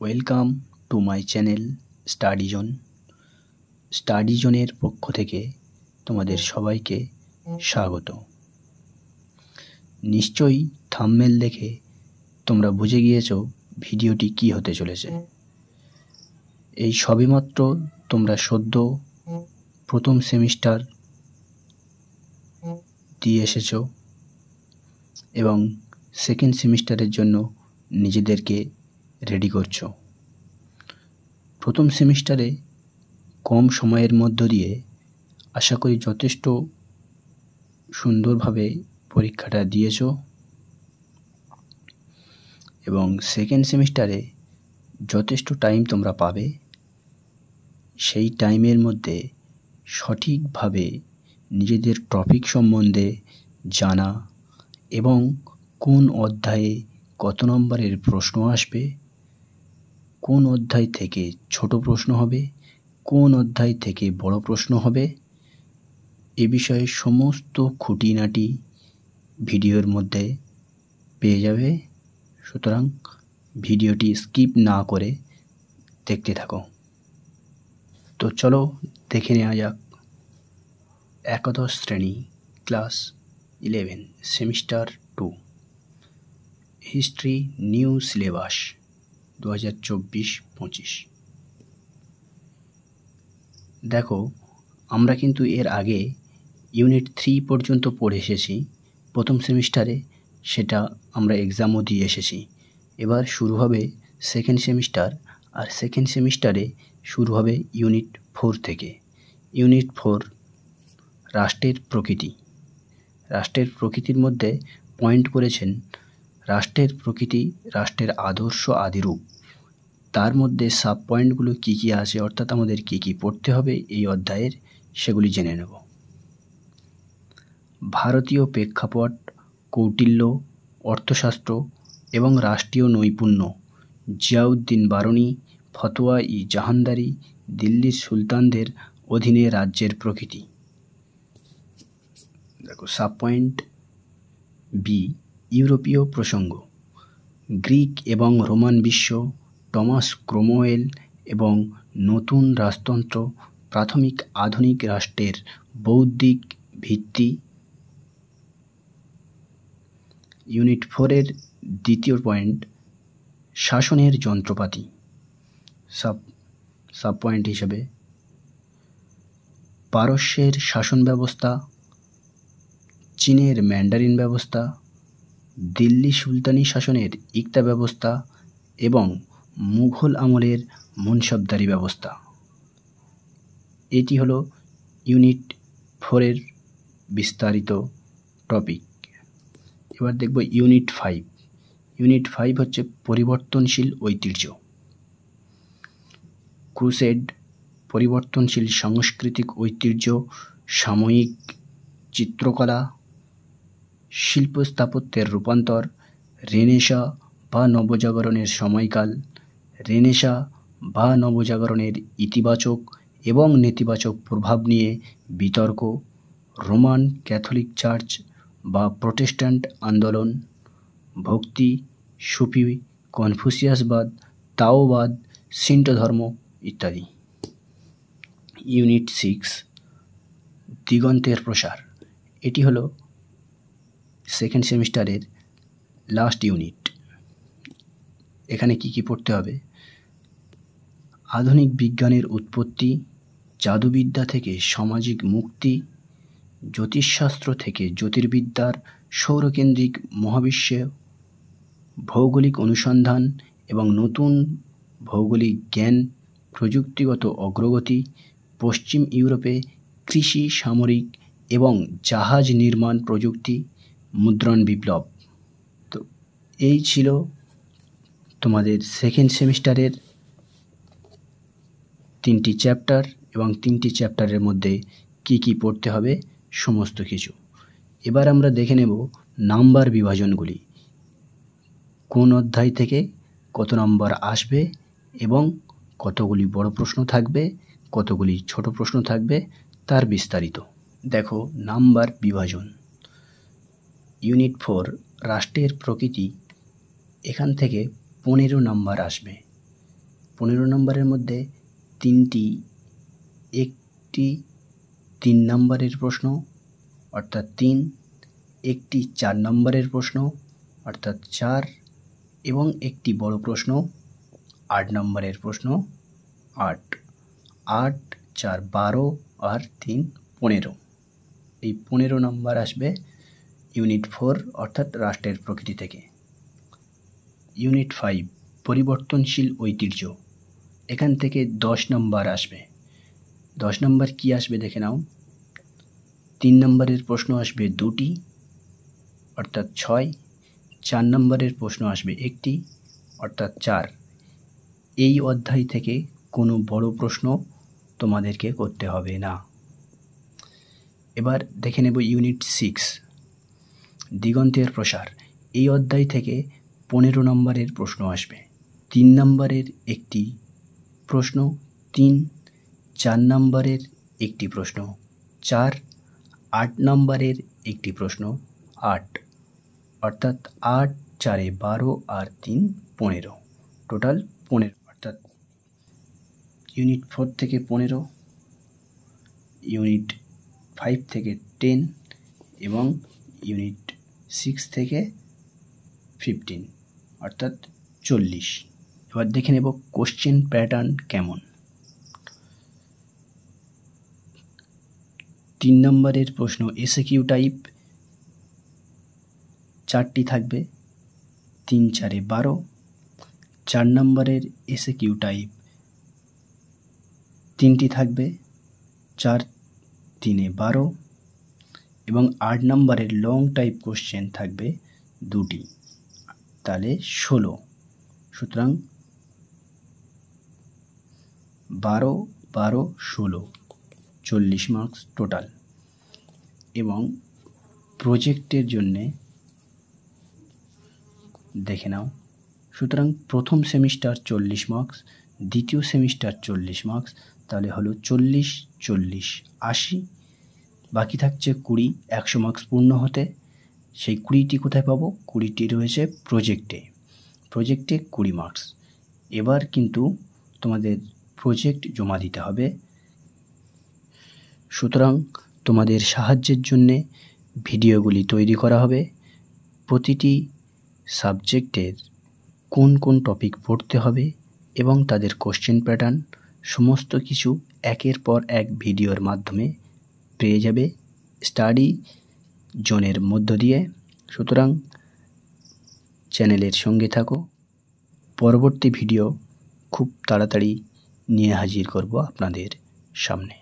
Welcome to my channel study zone. Study জোনের পক্ষ থেকে তোমাদের সবাইকে স্বাগত। নিশ্চয়ই থাম্বনেল দেখে তোমরা বুঝে গিয়েছো ভিডিওটি কি হতে চলেছে। এই সবেমাত্র তোমরা সদ্য প্রথম সেমিস্টার দিয়ে এসেছো এবং সেকেন্ড সেমিস্টারের জন্য নিজেদেরকে রেডি করছো। প্রথম সেমিস্টারে কম সময়ের মধ্য দিয়ে আশা করি যথেষ্ট সুন্দরভাবে পরীক্ষাটা দিয়েছো এবং সেকেন্ড সেমিস্টারে যথেষ্ট টাইম তোমরা পাবে। সেই টাইমের মধ্যে সঠিকভাবে নিজেদের টপিক সম্বন্ধে জানা এবং কোন অধ্যায়ে কত নম্বরের প্রশ্ন আসবে, কোন অধ্যায় থেকে ছোট প্রশ্ন হবে, কোন অধ্যায় থেকে বড় প্রশ্ন হবে, এ বিষয়ে সমস্ত খুঁটিনাটি ভিডিওর মধ্যে পেয়ে যাবে। সুতরাং ভিডিওটি স্কিপ না করে দেখতে থাকো। তো চলো দেখে নেওয়া যাক একাদশ শ্রেণী class 11 semester 2 history new syllabus 2024-25। দেখো, আমরা কিন্তু এর আগে ইউনিট 3 পর্যন্ত পড়ে এসেছি প্রথম সেমিস্টারে, সেটা আমরা এক্সামও দিয়ে এসেছি। এবার শুরু হবে সেকেন্ড সেমিস্টার, আর সেকেন্ড সেমিস্টারে শুরু হবে ইউনিট 4 থেকে। ইউনিট 4 রাষ্ট্রের প্রকৃতি। রাষ্ট্রের প্রকৃতির মধ্যে পয়েন্ট করেছেন রাষ্ট্রের প্রকৃতি, রাষ্ট্রের আদর্শ আদিরূপ। তার মধ্যে সাব পয়েন্টগুলো কী কী আছে, অর্থাৎ আমাদের কী কী পড়তে হবে এই অধ্যায়ের, সেগুলি জেনে নেব। ভারতীয় প্রেক্ষাপট, কৌটিল্য, অর্থশাস্ত্র এবং রাষ্ট্রীয় নৈপুণ্য, জিয়াউদ্দিন বারনী, ফতোয়া ই জাহানদারি, দিল্লির সুলতানদের অধীনে রাজ্যের প্রকৃতি। দেখো সাব পয়েন্ট বি, ইউরোপীয় প্রসঙ্গ, গ্রিক এবং রোমান বিশ্ব, টমাস ক্রোমওয়েল এবং নতুন রাজতন্ত্র, প্রাথমিক আধুনিক রাষ্ট্রের বৌদ্ধিক ভিত্তি। ইউনিট 4-এর দ্বিতীয় পয়েন্ট শাসনের যন্ত্রপাতি। সাব পয়েন্ট হিসেবে পারস্যের শাসন ব্যবস্থা, চীনের ম্যান্ডারিন ব্যবস্থা, দিল্লি সুলতানি শাসনের ইকতা ব্যবস্থা এবং মুঘল আমলের মনসবদারি ব্যবস্থা। এটি হলো ইউনিট 4-এর বিস্তারিত টপিক। এবার দেখব ইউনিট 5। ইউনিট 5 হচ্ছে পরিবর্তনশীল ঐতিহ্য। ক্রুসেড, পরিবর্তনশীল সাংস্কৃতিক ঐতিহ্য, সাময়িক চিত্রকলা, শিল্প স্থাপত্যের রূপান্তর, রেনেসাঁ বা নবজাগরণের সময়কাল, রেনেসাঁ বা নবজাগরণের ইতিবাচক এবং নেতিবাচক প্রভাব নিয়ে বিতর্ক, রোমান ক্যাথলিক চার্চ বা প্রোটেস্ট্যান্ট আন্দোলন, ভক্তি, সুফি, কনফুসিয়াসবাদ, তাওবাদ, শিন্টো ধর্ম ইত্যাদি। ইউনিট 6 দিগন্তের প্রসার। এটি হলো সেকেন্ড সেমিস্টারের লাস্ট ইউনিট। এখানে কি কি পড়তে হবে? আধুনিক বিজ্ঞানের উৎপত্তি, জাদুবিদ্যা থেকে সামাজিক মুক্তি, জ্যোতিষশাস্ত্র থেকে জ্যোতির্বিদ্যার সৌরকেন্দ্রিক মহাবিশ্বে, ভৌগোলিক অনুসন্ধান এবং নতুন ভৌগোলিক জ্ঞান, প্রযুক্তিগত অগ্রগতি, পশ্চিম ইউরোপে কৃষি, সামরিক এবং জাহাজ নির্মাণ প্রযুক্তি, মুদ্রণ বিপ্লব। তো এই ছিল তোমাদের সেকেন্ড সেমিস্টারের 3টি চ্যাপ্টার এবং 3টি চ্যাপ্টারের মধ্যে কি কি পড়তে হবে সমস্ত কিছু। এবার আমরা দেখে নেব নাম্বার বিভাজনগুলি, কোন অধ্যায় থেকে কত নম্বর আসবে এবং কতগুলি বড় প্রশ্ন থাকবে, কতগুলি ছোট প্রশ্ন থাকবে, তার বিস্তারিত। দেখো নাম্বার বিভাজন। ইউনিট 4 রাষ্ট্রের প্রকৃতি, এখান থেকে 15 নাম্বার আসবে। 15 নম্বরের মধ্যে 3টি একটি 3 নম্বরের প্রশ্ন অর্থাৎ 3, একটি 4 নম্বরের প্রশ্ন অর্থাৎ 4 এবং একটি বড় প্রশ্ন 8 নম্বরের প্রশ্ন 8, 8, 4, 12 আর 3, 15। এই 15 নম্বর আসবে ইউনিট 4 অর্থাৎ রাষ্ট্রের প্রকৃতি থেকে। ইউনিট 5 পরিবর্তনশীল ঐতিহ্য, এখান থেকে 10 নম্বর আসবে। 10 নম্বর কি আসবে দেখে নাও। 3 নম্বরের প্রশ্ন আসবে 2টি অর্থাৎ 6, 4 নম্বরের প্রশ্ন আসবে 1টি অর্থাৎ 4। এই অধ্যায় থেকে কোনো বড় প্রশ্ন তোমাদেরকে করতে হবে না। এবার দেখে নেব ইউনিট 6 দিগন্তের প্রসার। এই অধ্যায় থেকে 15 নম্বরের প্রশ্ন আসবে। 3 নম্বরের একটি প্রশ্ন 3, 4 নম্বরের একটি প্রশ্ন 4, 8 নম্বরের একটি প্রশ্ন 8 অর্থাৎ 8, 4 12 আর 3, 15, টোটাল 15 অর্থাৎ ইউনিট 4 থেকে 15, ইউনিট 5 থেকে 10 এবং ইউনিট 6 থেকে 15 অর্থাৎ 40। এবার দেখে নেব কোশ্চেন প্যাটার্ন কেমন। 3 নম্বরের প্রশ্ন এসএকিউ টাইপ 4টি থাকবে, 3, 4 12। 4 নম্বরের এসএকিউ টাইপ 3টি থাকবে, 4, 3 12 এবং 8 নম্বরের লং টাইপ কোশ্চেন থাকবে 2টি, তাহলে 16। সুতরাং 12, 12, 16, 40 মার্কস টোটাল। এবং প্রজেক্টের জন্যে দেখে নাও। সুতরাং প্রথম সেমিস্টার 40 মার্কস, দ্বিতীয় সেমিস্টার 40 মার্কস, তাহলে হলো 40, 40, 80। বাকি থাকছে 20, 100 মার্কস পূর্ণ হতে। সেই 20টি কোথায় পাবো? 20টি রয়েছে প্রজেক্টে। প্রজেক্টে 20 মার্কস। এবার কিন্তু তোমাদের প্রজেক্ট জমা দিতে হবে। সুতরাং তোমাদের সাহায্যের জন্যে ভিডিওগুলি তৈরি করা হবে। প্রতিটি সাবজেক্টের কোন কোন টপিক পড়তে হবে এবং তাদের কোশ্চেন প্যাটার্ন সমস্ত কিছু একের পর এক ভিডিওর মাধ্যমে পেয়ে যাবে স্টাডি জোনের মধ্য দিয়ে। সুতরাং চ্যানেলের সঙ্গে থাকো। পরবর্তী ভিডিও খুব তাড়াতাড়ি নিয়ে হাজির করব আপনাদের সামনে।